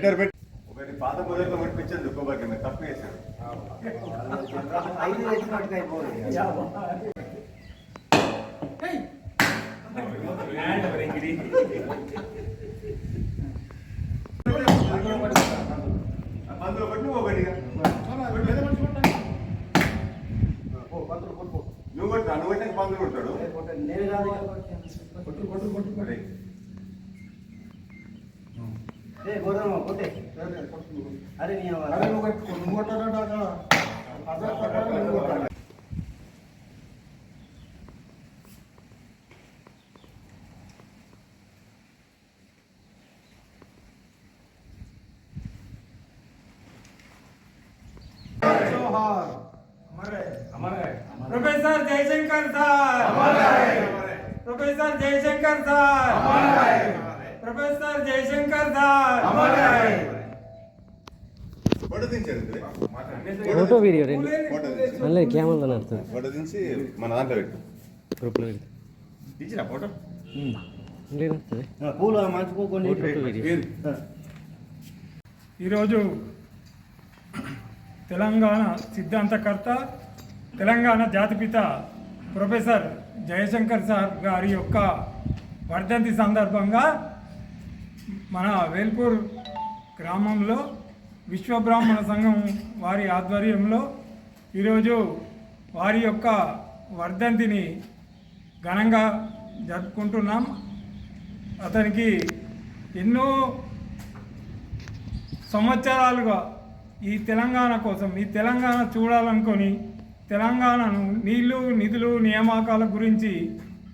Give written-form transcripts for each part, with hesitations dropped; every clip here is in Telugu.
బెటర్ ఒకటి పాత మొదట్లో పట్టించాను దుఃఖబాకి మీరు తప్పు చేశారు. ఐదు వేసినట్టుగా అయిపోయింది. అందులో పట్టు ఒకటిగా నువ్వు కొట్టు నువ్వు కొట్టాక పందులు కొడతాడు. నేను కాదు కొట్టే. అరే నువ్వు కొట్టాడు. Professor Jayashankar sir, professor Jayashankar sir, professor Jayashankar sir. Photo దించారు ఫోటో వీడియో రెండు ఫోటో దించి మళ్ళీ కెమెరాలో నడుతుంది ఫోటో దించి మన దాంట్లో పెట్టు. గ్రూప్లో పెడితే దించిన ఫోటో ఇంకేం వస్తుంది పూలు మంచిపోకుండా ఫోటో వీడియో. ఈరోజు తెలంగాణ సిద్ధాంతకర్త తెలంగాణ జాతిపిత ప్రొఫెసర్ జయశంకర్ సార్ గారి యొక్క వర్ధంతి సందర్భంగా మన వేల్పూర్ గ్రామంలో విశ్వబ్రాహ్మణ సంఘం వారి ఆధ్వర్యంలో ఈరోజు వారి యొక్క వర్ధంతిని ఘనంగా జరుపుకుంటున్నాం. అతనికి ఎన్నో సంవత్సరాలుగా ఈ తెలంగాణ కోసం ఈ తెలంగాణ చూడాలనుకొని తెలంగాణను నీళ్లు నిధులు నియామకాల గురించి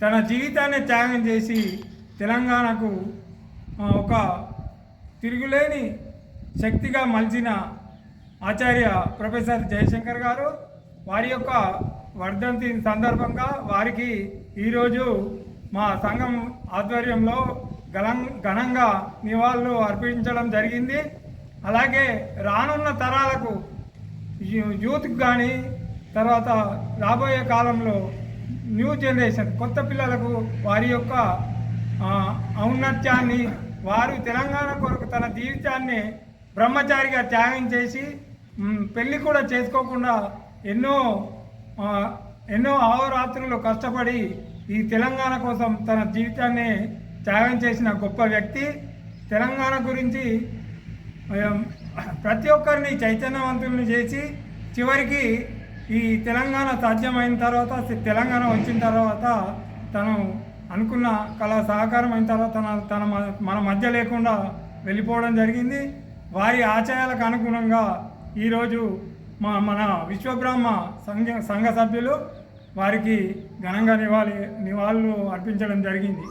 తన జీవితాన్ని త్యాగం చేసి తెలంగాణకు ఒక తిరుగులేని శక్తిగా మలిచిన ఆచార్య ప్రొఫెసర్ జయశంకర్ గారు వారి యొక్క వర్ధంతి సందర్భంగా వారికి ఈరోజు మా సంఘం ఆధ్వర్యంలో ఘనంగా నివాళులు అర్పించడం జరిగింది. అలాగే రానున్న తరాలకు యూత్కి కానీ తర్వాత రాబోయే కాలంలో న్యూ జనరేషన్ కొత్త పిల్లలకు వారి యొక్క ఔన్నత్యాన్ని వారు తెలంగాణ కొరకు తన జీవితాన్ని బ్రహ్మచారిగా త్యాగం చేసి పెళ్ళి కూడా చేసుకోకుండా ఎన్నో అహోరాత్రులు కష్టపడి ఈ తెలంగాణ కోసం తన జీవితాన్ని త్యాగం చేసిన గొప్ప వ్యక్తి. తెలంగాణ గురించి ప్రతి ఒక్కరిని చైతన్యవంతుల్ని చేసి చివరికి ఈ తెలంగాణ సాధ్యమైన తర్వాత తెలంగాణ వచ్చిన తర్వాత తను అనుకున్న కళ సహకారం అయిన తర్వాత మన మధ్య లేకుండా వెళ్ళిపోవడం జరిగింది. వారి ఆశయాలకు అనుగుణంగా ఈరోజు మన విశ్వబ్రహ్మ సంఘ సభ్యులు వారికి ఘనంగా నివాళులు అర్పించడం జరిగింది.